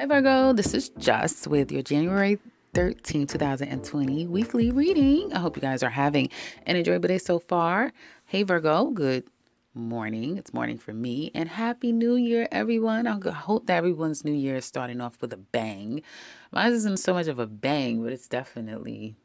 Hi, Virgo. This is Just with your January 13, 2020 weekly reading. I hope you guys are having an enjoyable day so far. Hey, Virgo. Good morning. It's morning for me. And Happy New Year, everyone. I hope that everyone's New Year is starting off with a bang. Mine isn't so much of a bang, but it's definitely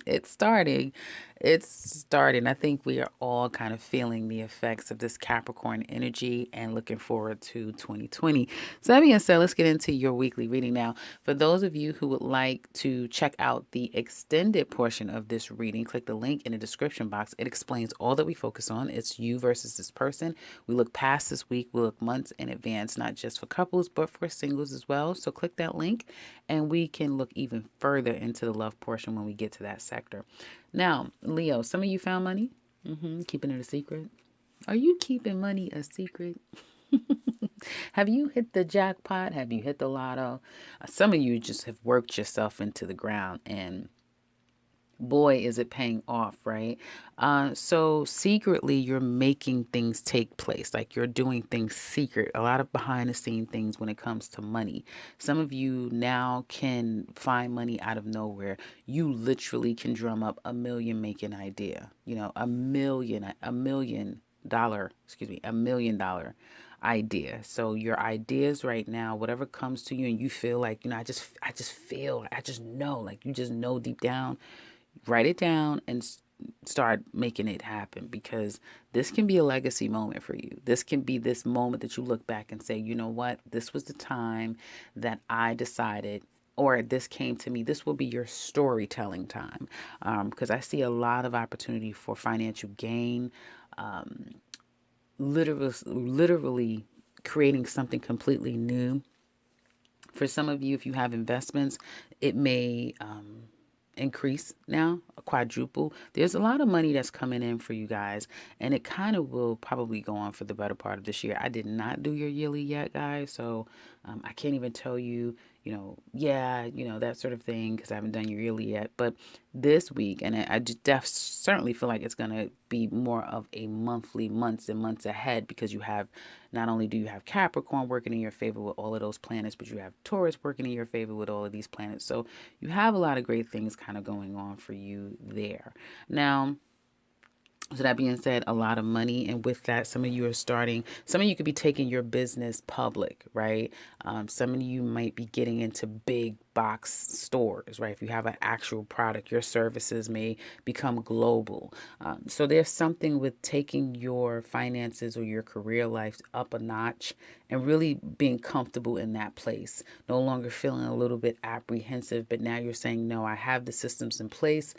it's starting. It's starting. I think we are all kind of feeling the effects of this Capricorn energy and looking forward to 2020. So, that being said, let's get into your weekly reading now. For those of you who would like to check out the extended portion of this reading, click the link in the description box. It explains all that we focus on. It's you versus this person. We look past this week, we look months in advance, not just for couples, but for singles as well. So, click that link and we can look even further into the love portion when we get to that sector. Now, Leo, some of you found money. Keeping it a secret. Are you keeping money a secret? Have you hit the jackpot? Have you hit the lotto? Some of you just have worked yourself into the ground, and boy, is it paying off, right? So secretly, you're making things take place. Like you're doing things secret, a lot of behind the scene things when it comes to money. Some of you now can find money out of nowhere. You literally can drum up a million making idea, $1 million idea. So your ideas right now, whatever comes to you and you feel like, I just know, like you just know deep down, write it down and start making it happen, because this can be a legacy moment for you. This can be this moment that you look back and say, you know what, this was the time that I decided, or this came to me. This will be your storytelling time, because I see a lot of opportunity for financial gain, literally creating something completely new. For some of you, if you have investments, it may increase now, a quadruple. There's a lot of money that's coming in for you guys, and it kind of will probably go on for the better part of this year. I did not do your yearly yet, guys, so I can't even tell you, that sort of thing, because I haven't done your yearly yet. But this week, and I certainly feel like it's going to be more of a monthly, months and months ahead, because you have, not only do you have Capricorn working in your favor with all of those planets, but you have Taurus working in your favor with all of these planets. So you have a lot of great things kind of going on for you there. Now, so that being said, a lot of money. And with that, some of you are starting, some of you could be taking your business public, right? Some of you might be getting into big box stores, right? If you have an actual product, your services may become global. So there's something with taking your finances or your career life up a notch and really being comfortable in that place. No longer feeling a little bit apprehensive, but now you're saying, no, I have the systems in place.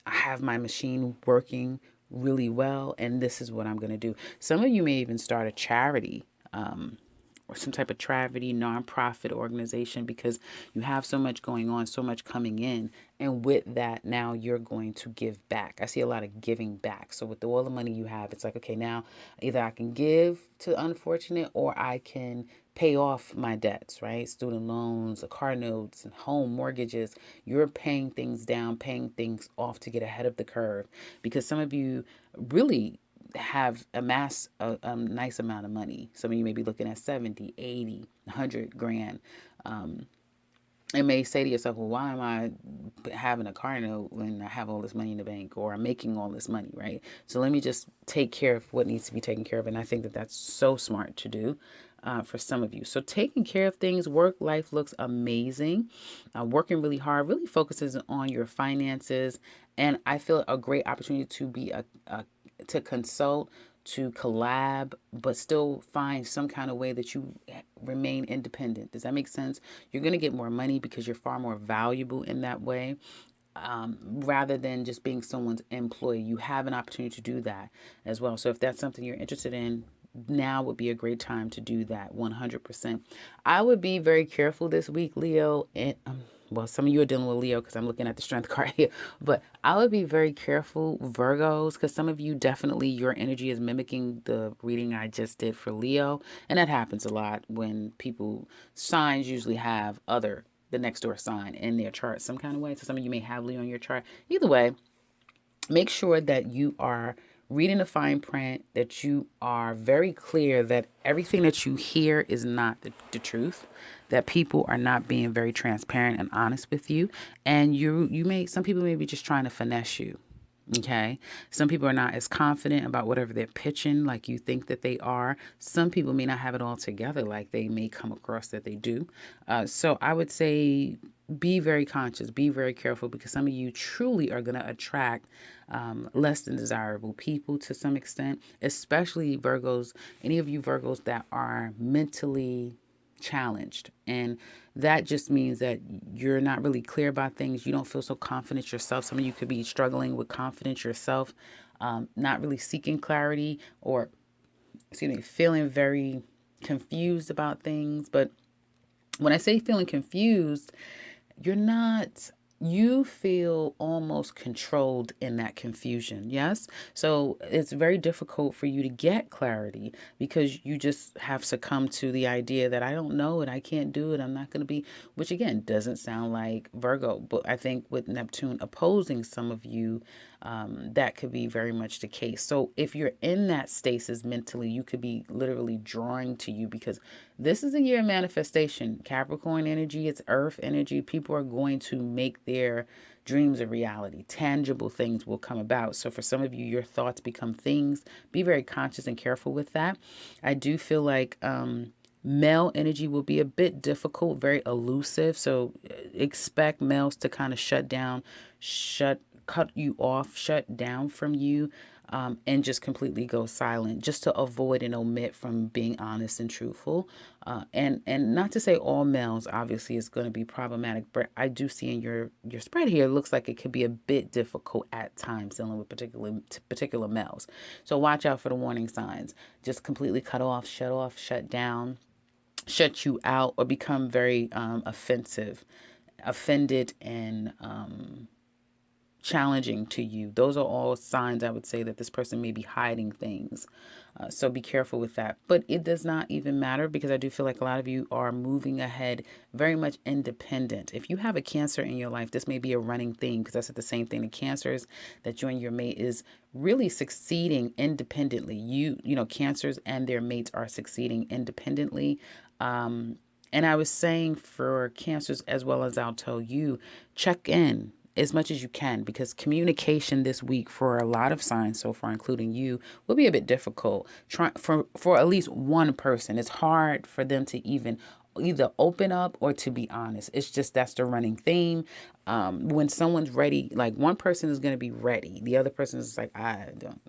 I have my machine working really well, and this is what I'm going to do. Some of you may even start a charity, or some type of charity, nonprofit organization, because you have so much going on, so much coming in. And with that, now you're going to give back. I see a lot of giving back. So with all the money you have, it's like, okay, now either I can give to unfortunate, or I can pay off my debts, right? Student loans, car notes, and home mortgages. You're paying things down, paying things off to get ahead of the curve, because some of you really have amassed a nice amount of money. Some of you may be looking at 70, 80, 100 grand. And may say to yourself, well, why am I having a car note when I have all this money in the bank, or I'm making all this money, right? So let me just take care of what needs to be taken care of. And I think that that's so smart to do. For some of you. So taking care of things, work life looks amazing. Working really hard really focuses on your finances. And I feel a great opportunity to be to consult, to collab, but still find some kind of way that you remain independent. Does that make sense? You're going to get more money because you're far more valuable in that way. Rather than just being someone's employee, you have an opportunity to do that as well. So if that's something you're interested in, now would be a great time to do that 100%. I would be very careful this week, Leo. And well, some of you are dealing with Leo because I'm looking at the strength card here, but I would be very careful, Virgos, because some of you definitely, your energy is mimicking the reading I just did for Leo. And that happens a lot when people, signs usually have the next door sign in their chart some kind of way. So some of you may have Leo in your chart. Either way, make sure that you are reading the fine print, that you are very clear that everything that you hear is not the truth, that people are not being very transparent and honest with you, and some people may be just trying to finesse you. Okay. Some people are not as confident about whatever they're pitching like you think that they are. Some people may not have it all together like they may come across that they do. So I would say be very conscious, be very careful, because some of you truly are going to attract less than desirable people to some extent, especially Virgos, any of you Virgos that are mentally challenged. And that just means that you're not really clear about things. You don't feel so confident yourself. Some of you could be struggling with confidence yourself, not really seeking clarity, or, excuse me, feeling very confused about things. But when I say feeling confused, you're not, you feel almost controlled in that confusion. Yes. So it's very difficult for you to get clarity because you just have succumbed to the idea that I don't know it, I can't do it, I'm not going to be, which again doesn't sound like Virgo. But I think with Neptune opposing some of you, that could be very much the case. So if you're in that stasis mentally, you could be literally drawing to you, because this is a year of manifestation. Capricorn energy, it's earth energy. People are going to make their dreams a reality. Tangible things will come about. So for some of you, your thoughts become things. Be very conscious and careful with that. I do feel like male energy will be a bit difficult, very elusive. So expect males to kind of cut you off, shut down from you, and just completely go silent, just to avoid and omit from being honest and truthful. And not to say all males obviously is going to be problematic, but I do see in your spread here, it looks like it could be a bit difficult at times dealing with particular males. So watch out for the warning signs. Just completely cut off, shut down, shut you out, or become very offended, and challenging to you. Those are all signs, I would say, that this person may be hiding things. So be careful with that. But it does not even matter, because I do feel like a lot of you are moving ahead very much independent. If you have a Cancer in your life, this may be a running theme, because that's the same thing. The Cancers that you and your mate is really succeeding independently. Cancers and their mates are succeeding independently. And I was saying for Cancers, as well as I'll tell you, check in as much as you can, because communication this week for a lot of signs so far, including you, will be a bit difficult. For at least one person, it's hard for them to even either open up or to be honest. It's just, that's the running theme. When someone's ready, like one person is going to be ready, the other person is like, I don't,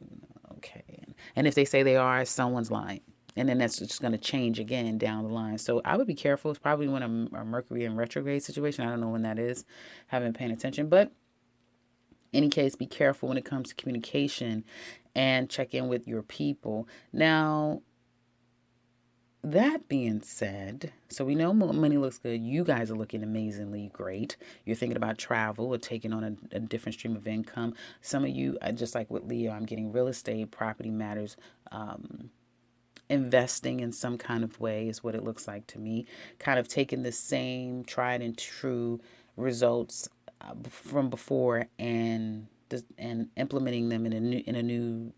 okay. And if they say they are, someone's lying. And then that's just going to change again down the line. So I would be careful. It's probably when a Mercury in retrograde situation. I don't know when that is. Haven't been paying attention. But in any case, be careful when it comes to communication, and check in with your people. Now, that being said, so we know money looks good. You guys are looking amazingly great. You're thinking about travel or taking on a different stream of income. Some of you, just like with Leo, I'm getting real estate, property matters, investing in some kind of way is what it looks like to me. Kind of taking the same tried and true results from before, and implementing them in a new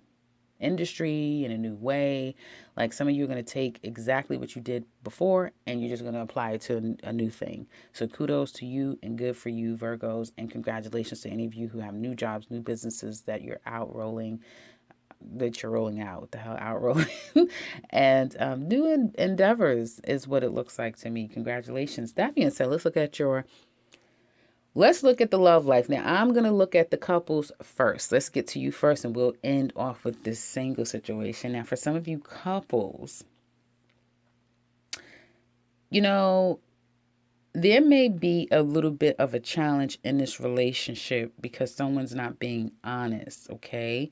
industry, in a new way. Like some of you are going to take exactly what you did before, and you're just going to apply it to a new thing. So kudos to you, and good for you, Virgos, and congratulations to any of you who have new jobs, new businesses that you're rolling out. What the hell, out rolling? And new endeavors is what it looks like to me. Congratulations. That being said, let's look at the love life. Now, I'm going to look at the couples first. Let's get to you first, and we'll end off with this single situation. Now, for some of you couples, there may be a little bit of a challenge in this relationship because someone's not being honest, okay?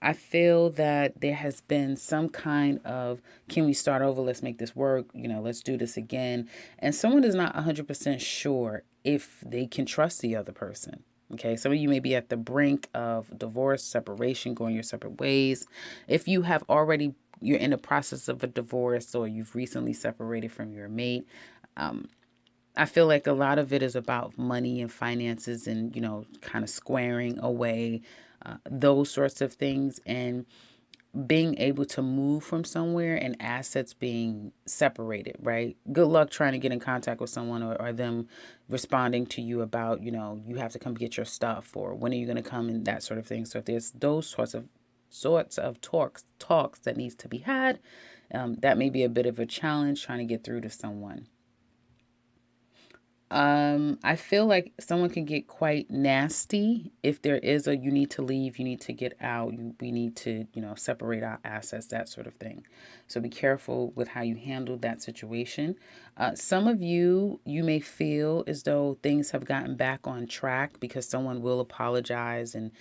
I feel that there has been some kind of, can we start over? Let's make this work. Let's do this again. And someone is not 100% sure if they can trust the other person. Okay. Some of you may be at the brink of divorce, separation, going your separate ways. If you have already, you're in the process of a divorce, or you've recently separated from your mate, I feel like a lot of it is about money and finances, and, kind of squaring away those sorts of things, and being able to move from somewhere and assets being separated, right? Good luck trying to get in contact with someone, or them responding to you about, you have to come get your stuff, or when are you going to come, and that sort of thing. So if there's those sorts of talks that needs to be had, that may be a bit of a challenge trying to get through to someone. I feel like someone can get quite nasty if there is a you need to leave, you need to get out, we need to, separate our assets, that sort of thing. So be careful with how you handle that situation. Some of you may feel as though things have gotten back on track because someone will apologize and,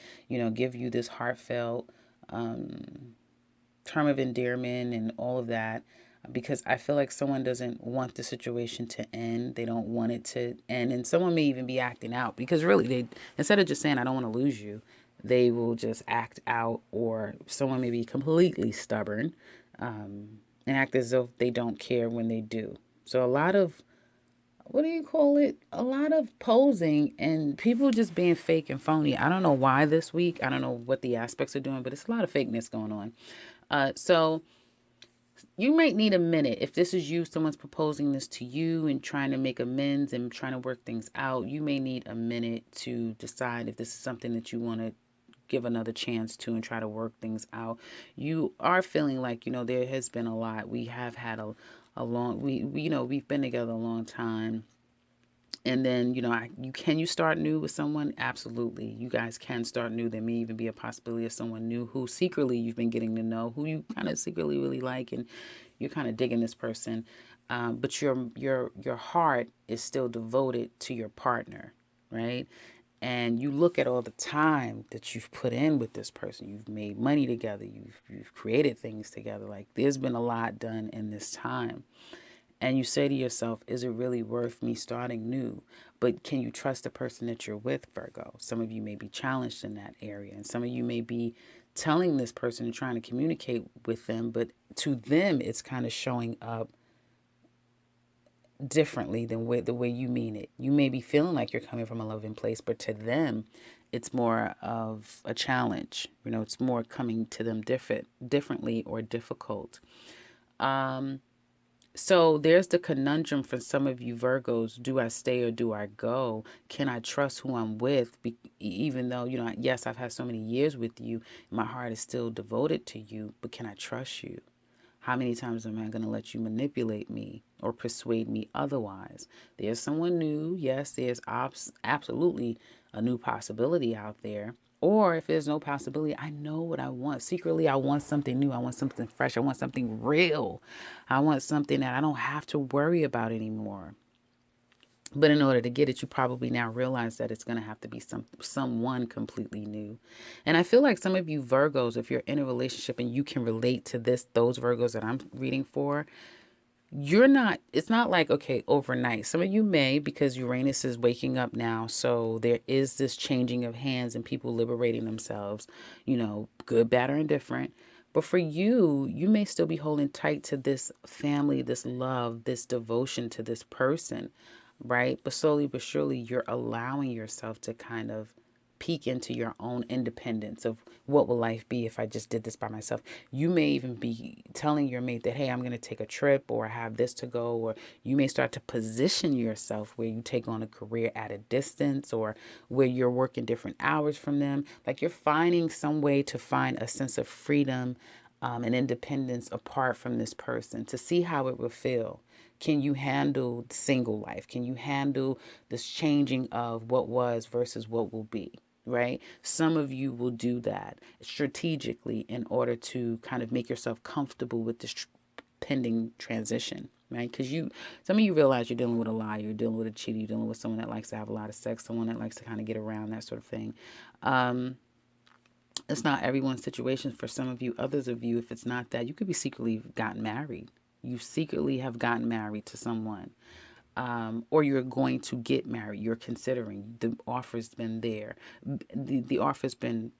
give you this heartfelt term of endearment and all of that, because I feel like someone doesn't want the situation to end. They don't want it to end. And someone may even be acting out because really, they, instead of just saying, I don't want to lose you, they will just act out, or someone may be completely stubborn, and act as though they don't care when they do. So a lot of, what do you call it? A lot of posing and people just being fake and phony. I don't know why this week. I don't know what the aspects are doing, but it's a lot of fakeness going on. So you might need a minute. If this is you, someone's proposing this to you and trying to make amends and trying to work things out, you may need a minute to decide if this is something that you want to give another chance to and try to work things out. You are feeling like, there has been a lot. We have had a long, we've been together a long time. And then, you start new with someone? Absolutely. You guys can start new. There may even be a possibility of someone new who secretly you've been getting to know, who you kind of secretly really like, and you're kind of digging this person. But your heart is still devoted to your partner, right? And you look at all the time that you've put in with this person. You've made money together. You've created things together. Like, there's been a lot done in this time. And you say to yourself, is it really worth me starting new? But can you trust the person that you're with, Virgo? Some of you may be challenged in that area. And some of you may be telling this person and trying to communicate with them, but to them, it's kind of showing up differently than the way you mean it. You may be feeling like you're coming from a loving place, but to them, it's more of a challenge. It's more coming to them differently or difficult. So there's the conundrum for some of you Virgos. Do I stay or do I go? Can I trust who I'm with? Even though, yes, I've had so many years with you, my heart is still devoted to you, but can I trust you? How many times am I going to let you manipulate me or persuade me otherwise? There's someone new. Yes, there's absolutely a new possibility out there. Or if there's no possibility, I know what I want. Secretly, I want something new. I want something fresh. I want something real. I want something that I don't have to worry about anymore. But in order to get it, you probably now realize that it's going to have to be someone completely new. And I feel like some of you Virgos, if you're in a relationship and you can relate to those Virgos that I'm reading for, it's not like, okay, overnight. Some of you may, because Uranus is waking up now. So there is this changing of hands and people liberating themselves, good, bad, or indifferent. But for you, you may still be holding tight to this family, this love, this devotion to this person, right? But slowly but surely, you're allowing yourself to kind of peek into your own independence of what will life be if I just did this by myself. You may even be telling your mate that, hey, I'm going to take a trip, or I have this to go, or you may start to position yourself where you take on a career at a distance, or where you're working different hours from them. Like, you're finding some way to find a sense of freedom and independence apart from this person, to see how it will feel. Can you handle single life? Can you handle this changing of what was versus what will be? Right? Some of you will do that strategically in order to kind of make yourself comfortable with this pending transition, right? Because some of you realize you're dealing with a liar, you're dealing with a cheater, you're dealing with someone that likes to have a lot of sex, someone that likes to kind of get around, that sort of thing. It's not everyone's situation. For some of you, others of you, if it's not that, you could be secretly gotten married. You secretly have gotten married to someone. Or you're going to get married. You're considering. The offer's been there. The offer's been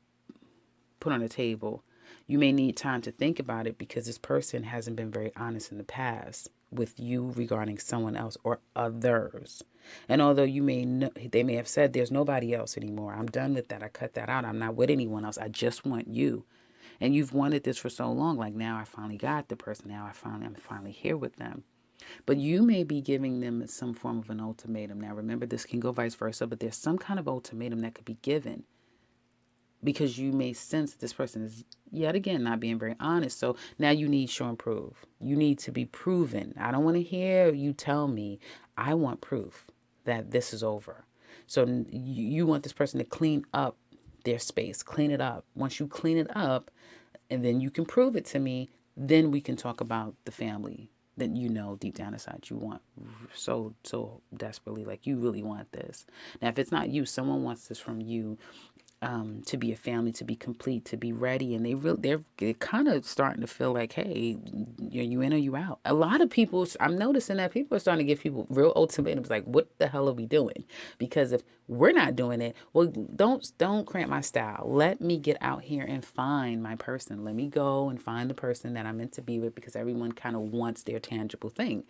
put on the table. You may need time to think about it because this person hasn't been very honest in the past with you regarding someone else or others. And although you may know, they may have said, there's nobody else anymore. I'm done with that. I cut that out. I'm not with anyone else. I just want you. And you've wanted this for so long. Like, now I finally got the person. Now I'm finally here with them. But you may be giving them some form of an ultimatum. Now, remember, this can go vice versa, but there's some kind of ultimatum that could be given because you may sense that this person is yet again not being very honest. So now you need show and prove. You need to be proven. I don't want to hear you tell me. I want proof that this is over. So you want this person to clean up their space, clean it up. Once you clean it up, and then you can prove it to me, then we can talk about the family that you know deep down inside you want so desperately. Like, you really want this. Now, if it's not you, someone wants this from you, to be a family, to be complete, to be ready, and they're kind of starting to feel like, hey, you in or you out. A lot of people, I'm noticing that people are starting to give people real ultimatums, like, what the hell are we doing? Because if we're not doing it, well, don't cramp my style. Let me get out here and find my person. Let me go and find the person that I'm meant to be with, because everyone kind of wants their tangible thing.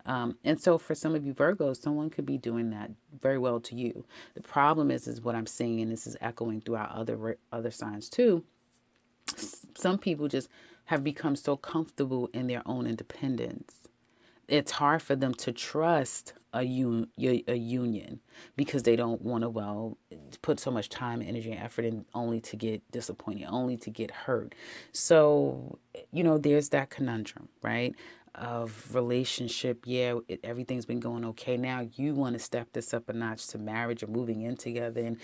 And so for some of you Virgos, someone could be doing that very well to you. The problem is what I'm seeing, and this is echoing throughout other signs too. Some people just have become so comfortable in their own independence. It's hard for them to trust a union, because they don't want to, well, put so much time, energy, and effort in, only to get disappointed, only to get hurt. So, there's that conundrum, right? Of relationship, yeah, everything's been going okay. Now you want to step this up a notch to marriage or moving in together, and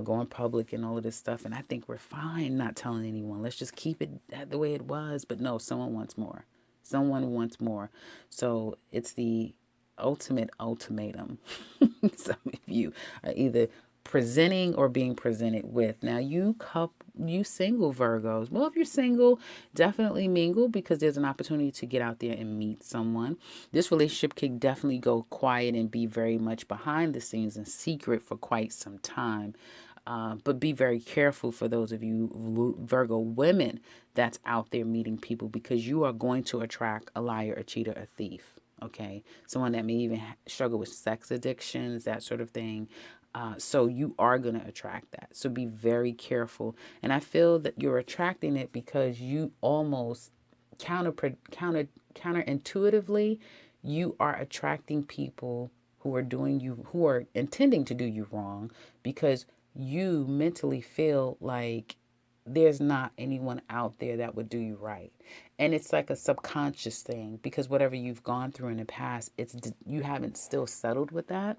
going public and all of this stuff. And I think we're fine not telling anyone. Let's just keep it the way it was. But no, someone wants more. Someone wants more. So it's the ultimate ultimatum. Some of you are either presenting or being presented with. Now, you single Virgos, well, if you're single, definitely mingle, because there's an opportunity to get out there and meet someone. This relationship can definitely go quiet and be very much behind the scenes and secret for quite some time. But be very careful for those of you Virgo women that's out there meeting people, because you are going to attract a liar, a cheater, a thief. Okay, someone that may even struggle with sex addictions, that sort of thing. So you are going to attract that. So be very careful. And I feel that you're attracting it because you almost counterintuitively, you are attracting people who are intending to do you wrong, because you mentally feel like there's not anyone out there that would do you right. And it's like a subconscious thing, because whatever you've gone through in the past, you haven't still settled with that,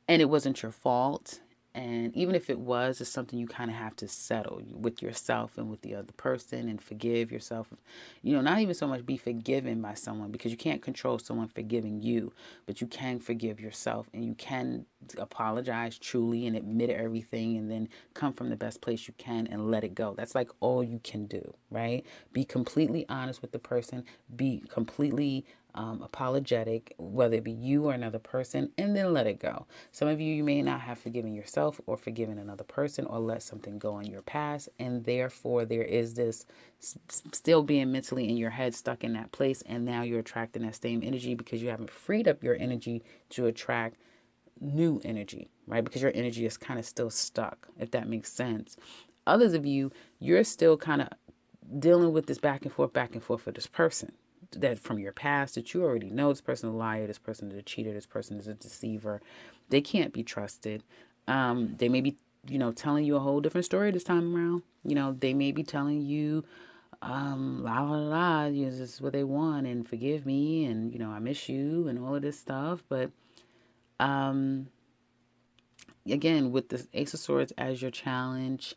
and it wasn't your fault. And even if it was, it's something you kind of have to settle with yourself and with the other person, and forgive yourself. Not even so much be forgiven by someone, because you can't control someone forgiving you, but you can forgive yourself, and you can apologize truly and admit everything, and then come from the best place you can and let it go. That's like all you can do, right? Be completely honest with the person, be completely apologetic, whether it be you or another person, and then let it go. Some of you may not have forgiven yourself or forgiven another person, or let something go in your past, and therefore there is this still being mentally in your head, stuck in that place, and now you're attracting that same energy, because you haven't freed up your energy to attract new energy, right? Because your energy is kind of still stuck, if that makes sense. Others of you, you're still kind of dealing with this back and forth with this person that from your past, that you already know this person is a liar, this person is a cheater, this person is a deceiver. They can't be trusted. They may be, telling you a whole different story this time around. They may be telling you, la la la, this is what they want, and forgive me, and I miss you, and all of this stuff. But again, with the Ace of Swords as your challenge,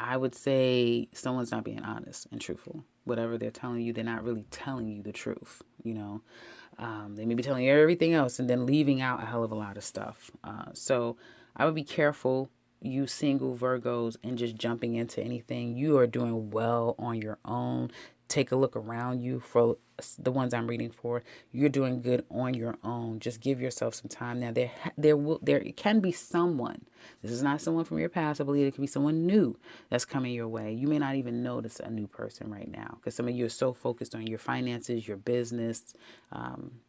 I would say someone's not being honest and truthful. Whatever they're telling you, they're not really telling you the truth. They may be telling you everything else and then leaving out a hell of a lot of stuff. So I would be careful, you single Virgos, and just jumping into anything. You are doing well on your own. take a look around you. For the ones I'm reading for, you're doing good on your own. Just give yourself some time. Now there can be someone. This is not someone from your past. I believe it could be someone new that's coming your way. You may not even notice a new person right now because some of you are so focused on your finances, your business,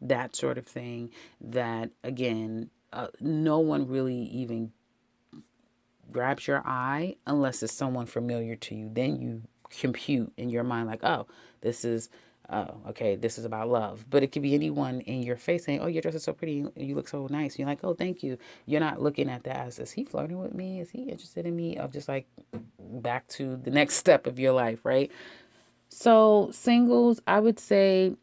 that sort of thing, that again, no one really even grabs your eye unless it's someone familiar to you. Then you compute in your mind like, oh, this is okay, this is about love. But it could be anyone in your face saying, oh, your dress is so pretty, you look so nice. You're like, oh, thank you. You're not looking at that as, is he flirting with me? Is he interested in me? Of just like back to the next step of your life, right? So singles, I would say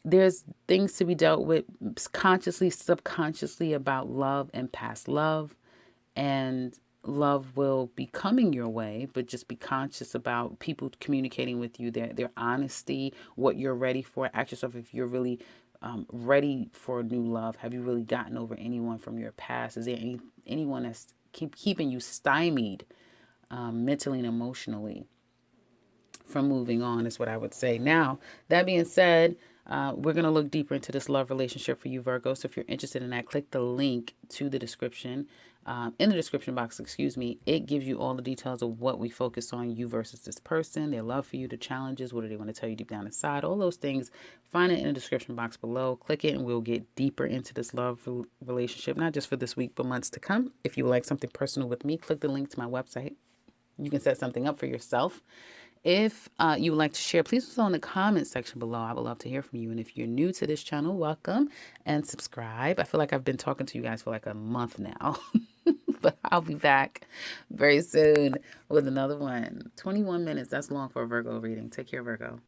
there's things to be dealt with consciously, subconsciously about love and past love, and love will be coming your way, but just be conscious about people communicating with you, their honesty, what you're ready for. Ask yourself if you're really ready for new love. Have you really gotten over anyone from your past? Is there anyone that's keeping you stymied mentally and emotionally from moving on, is what I would say. Now, that being said, we're going to look deeper into this love relationship for you, Virgo. So if you're interested in that, click the link to the description, in the description box, excuse me. It gives you all the details of what we focus on, you versus this person, their love for you, the challenges, what do they want to tell you deep down inside, all those things. Find it in the description box below. Click it and we'll get deeper into this love relationship, not just for this week, but months to come. If you would like something personal with me, click the link to my website. You can set something up for yourself. If you would like to share, please put in the comment section below. I would love to hear from you. And if you're new to this channel, welcome and subscribe. I feel like I've been talking to you guys for like a month now, but I'll be back very soon with another one. 21 minutes. That's long for a Virgo reading. Take care, Virgo.